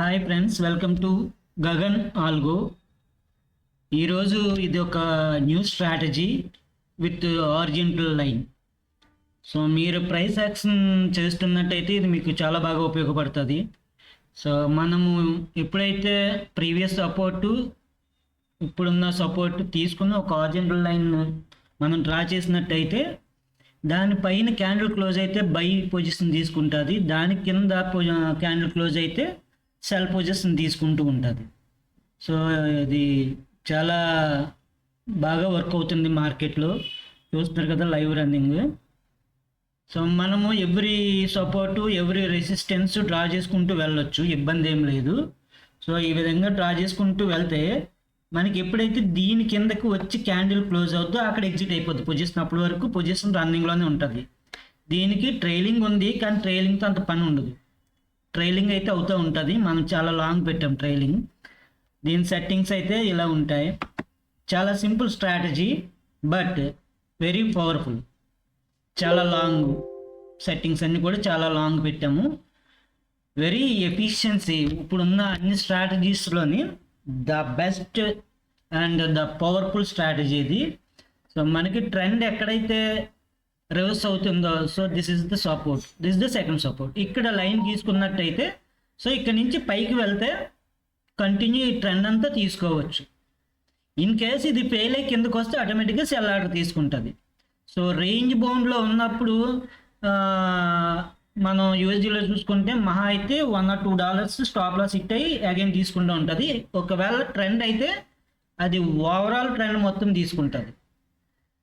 Hi friends, welcome to Gagan algo. ఈరోజు ఇది ఒక new strategy with horizontal line. So మీరు ప్రైస్ యాక్షన్ చేస్తున్నట్టయితే ఇది మీకు చాలా బాగా ఉపయోగపడుతుంది. సో మనము ఎప్పుడైతే ప్రీవియస్ సపోర్టు ఇప్పుడున్న సపోర్ట్ తీసుకున్న ఒక హారిజాంటల్ లైన్ మనం డ్రా చేసినట్టయితే దానిపైన క్యాండిల్ క్లోజ్ అయితే బై పొజిషన్ తీసుకుంటుంది, దాని కింద క్యాండిల్ క్లోజ్ అయితే సెల్ పొజిషన్ తీసుకుంటూ ఉంటుంది. సో ఇది చాలా బాగా వర్క్ అవుతుంది మార్కెట్లో. చూస్తున్నారు కదా లైవ్ రన్నింగ్. సో మనము every support every resistance draw చేసుకుంటూ వెళ్ళొచ్చు, ఇబ్బంది ఏం లేదు. సో ఈ విధంగా డ్రా చేసుకుంటూ వెళ్తే మనకి ఎప్పుడైతే దీని కిందకు వచ్చి క్యాండిల్ క్లోజ్ అవుతుందో అక్కడ ఎగ్జిట్ అయిపోద్ది పొజిషన్. అప్పటి వరకు పొజిషన్ రన్నింగ్లోనే ఉంటుంది. దీనికి ట్రైలింగ్ ఉంది, కానీ ట్రైలింగ్తో అంత పని ఉండదు. ట్రైలింగ్ అయితే అవుతూ ఉంటుంది. మనం చాలా లాంగ్ పెట్టాం ట్రైలింగ్. దీని సెట్టింగ్స్ అయితే ఇలా ఉంటాయి. చాలా simple strategy but very powerful. చాలా లాంగ్ సెట్టింగ్స్ అన్నీ కూడా చాలా లాంగ్ పెట్టాము. Very efficiency. ఇప్పుడున్న అన్ని స్ట్రాటజీస్లోని the best and the powerful strategy ఇది. సో మనకి ట్రెండ్ ఎక్కడైతే రివర్స్ అవుతుందో, so this is the support, this the second support. ఇక్కడ లైన్ గీసుకున్నట్టయితే సో ఇక్కడ నుంచి పైకి వెళ్తే కంటిన్యూ ఈ ట్రెండ్ అంతా తీసుకోవచ్చు. ఇన్ కేస్ ఇది ఫెయిల్ అయ్యి కిందకు వస్తే ఆటోమేటిక్గా సెల్ ఆర్డర్ తీసుకుంటుంది. సో రేంజ్ బౌండ్లో ఉన్నప్పుడు మనం యూఎస్డీలో చూసుకుంటే మహా అయితే $1 or $2 స్టాప్ లాస్ హిట్ అయ్యి అగైన్ తీసుకుంటూ ఉంటుంది. ఒకవేళ ట్రెండ్ అయితే అది ఓవరాల్ ట్రెండ్ మొత్తం తీసుకుంటుంది,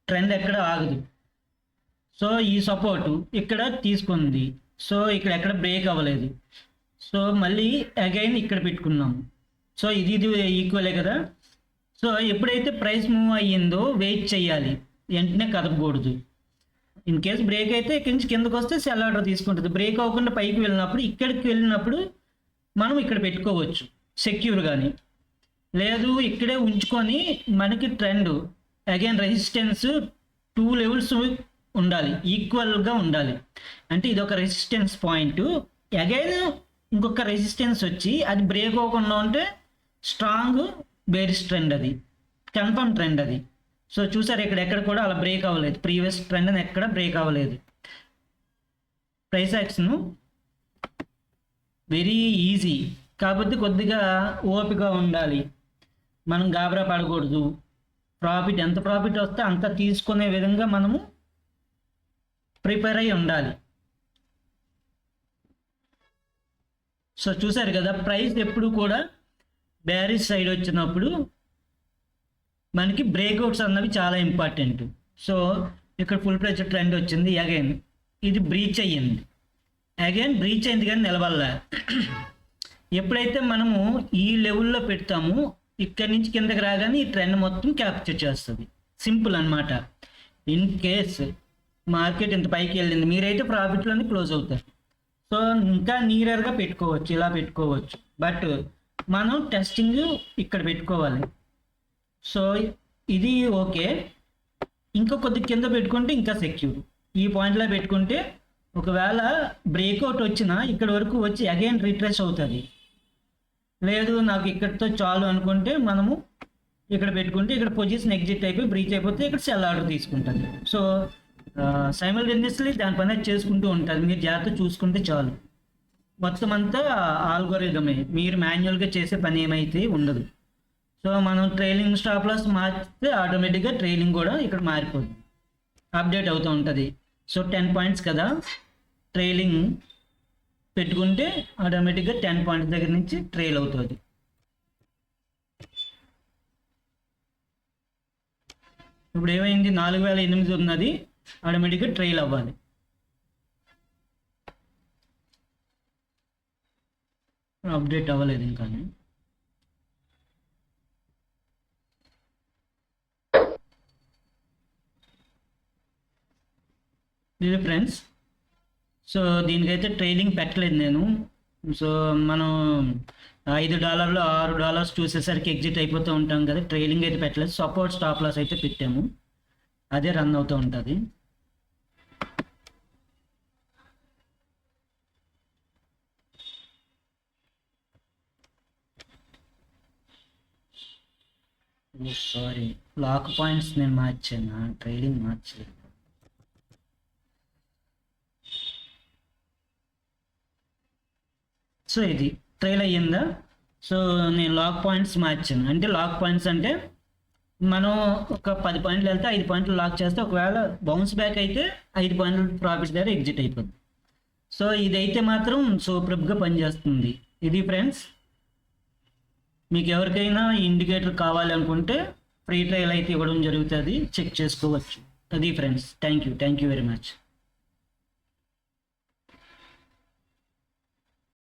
ట్రెండ్ ఎక్కడ ఆగదు. సో ఈ సపోర్టు ఇక్కడ తీసుకుంది, సో ఇక్కడ ఎక్కడ బ్రేక్ అవ్వలేదు. సో మళ్ళీ అగైన్ ఇక్కడ పెట్టుకున్నాము. సో ఇది ఈక్వలే కదా. సో ఎప్పుడైతే ప్రైస్ మూవ్ అయ్యిందో వెయిట్ చేయాలి, వెంటనే కదపకూడదు. ఇన్ కేస్ బ్రేక్ అయితే ఇక్కడి నుంచి కిందకు వస్తే సెల్ ఆర్డర్ తీసుకుంటుంది. బ్రేక్ అవ్వకుండా పైకి వెళ్ళినప్పుడు ఇక్కడికి వెళ్ళినప్పుడు మనం ఇక్కడ పెట్టుకోవచ్చు సెక్యూర్. కానీ లేదు ఇక్కడే ఉంచుకొని మనకి ట్రెండ్ అగైన్ రెసిస్టెన్స్ 2 లెవెల్స్ ఉండాలి, ఈక్వల్గా ఉండాలి. అంటే ఇది ఒక రెసిస్టెన్స్ పాయింట్, అగైన్ ఇంకొక రెసిస్టెన్స్ వచ్చి అది బ్రేక్ అవ్వకుండా ఉంటే స్ట్రాంగ్ బేరిష్ ట్రెండ్, అది కన్ఫర్మ్ ట్రెండ్ అది. సో చూసారు ఇక్కడ ఎక్కడ కూడా అలా బ్రేక్ అవ్వలేదు, ప్రీవియస్ ట్రెండ్ ఎక్కడ బ్రేక్ అవ్వలేదు. ప్రైస్ యాక్షన్ వెరీ ఈజీ, కాకపోతే కొద్దిగా ఓపిక ఉండాలి. మనం గాబరా పడకూడదు. ప్రాఫిట్ ఎంత ప్రాఫిట్ వస్తే అంత తీసుకునే విధంగా మనము ప్రిపేర్ అయి ఉండాలి. సో చూసారు కదా, ప్రైస్ ఎప్పుడు కూడా బేరిష్ సైడ్ వచ్చినప్పుడు మనకి బ్రేక్అవుట్స్ అన్నవి చాలా ఇంపార్టెంట్. సో ఇక్కడ ఫుల్ ప్రెషర్ ట్రెండ్ వచ్చింది, అగైన్ ఇది బ్రీచ్ అయ్యింది, అగైన్ బ్రీచ్ అయింది కానీ నిలబడలే. ఎప్పుడైతే మనము ఈ లెవెల్లో పెడతామో ఇక్కడి నుంచి కిందకి రాగానే ఈ ట్రెండ్ మొత్తం క్యాప్చర్ చేస్తుంది. సింపుల్ అన్నమాట. ఇన్ కేస్ మార్కెట్ ఇంత పైకి వెళ్ళింది, మీరైతే ప్రాఫిట్లోనే క్లోజ్ అవుతారు. సో ఇంకా నియర్గా పెట్టుకోవచ్చు, ఇలా పెట్టుకోవచ్చు. బట్ మనం టెస్టింగ్ ఇక్కడ పెట్టుకోవాలి. సో ఇది ఓకే. ఇంకా కొద్ది కింద పెట్టుకుంటే ఇంకా సెక్యూర్. ఈ పాయింట్లో పెట్టుకుంటే ఒకవేళ బ్రేక్అవుట్ వచ్చినా ఇక్కడ వరకు వచ్చి అగైన్ రిట్రెస్ అవుతుంది. లేదు నాకు ఇక్కడితో చాలు అనుకుంటే మనము ఇక్కడ పెట్టుకుంటే ఇక్కడ పొజిషన్ ఎగ్జిట్ అయిపోయి బ్రీచ్ అయిపోతే ఇక్కడ సెల్ ఆర్డర్ తీసుకుంటుంది. సో సైమల్టేనియస్లీ దాని పని చేసుకుంటూ ఉంటుంది. మీరు జాగ్రత్త చూసుకుంటే చాలు. మొత్తం అంతా ఆల్గోరిథమే, మీరు మాన్యువల్గా చేసే పని ఏమైతే ఉండదు. సో మనం ట్రైలింగ్ స్టాప్ లాస్ మార్చితే ఆటోమేటిక్గా ట్రైలింగ్ కూడా ఇక్కడ మారిపోతుంది, అప్డేట్ అవుతూ ఉంటుంది. సో 10 పాయింట్స్ కదా, ట్రైలింగ్ పెట్టుకుంటే ఆటోమేటిక్గా 10 పాయింట్స్ దగ్గర నుంచి ట్రైల్ అవుతుంది. ఇప్పుడు ఏమైంది, 4008 ఉన్నది, ఆటోమేటిక్గా ట్రైల్ అవ్వాలి. అప్డేట్ అవ్వలేదు ఇంకా. ఇది ఫ్రెండ్స్. సో దీనికైతే ట్రైలింగ్ పెట్టలేదు నేను. సో మనం $5 $6 చూసేసరికి ఎగ్జిట్ అయిపోతూ ఉంటాం కదా, ట్రైలింగ్ అయితే పెట్టలేదు. సపోర్ట్ స్టాప్ లాస్ అయితే పెట్టాము, అదే రన్ అవుతూ ఉంటుంది. సారీ, లాక్ పాయింట్స్ నేను మార్చాను, ట్రైలింగ్ మార్చలేదు. సో ఇది ట్రైల్ అయ్యిందా? సో నేను లాక్ పాయింట్స్ మార్చాను. అంటే లాక్ పాయింట్స్ అంటే మనం ఒక 10 పాయింట్లు వెళ్తే 5 పాయింట్లు లాక్ చేస్తే ఒకవేళ బౌన్స్ బ్యాక్ అయితే 5 పాయింట్లు ప్రాఫిట్స్ దగ్గర ఎగ్జిట్ అయిపోద్ది. సో ఇదైతే మాత్రం సూపర్గా పనిచేస్తుంది. ఇది ఫ్రెండ్స్, మీకు ఎవరికైనా ఇండికేటర్ కావాలి అనుకుంటే ఫ్రీ ట్రయల్ అయితే ఇవ్వడం జరుగుతుంది, చెక్ చేసుకోవచ్చు. అది friends, thank you very much.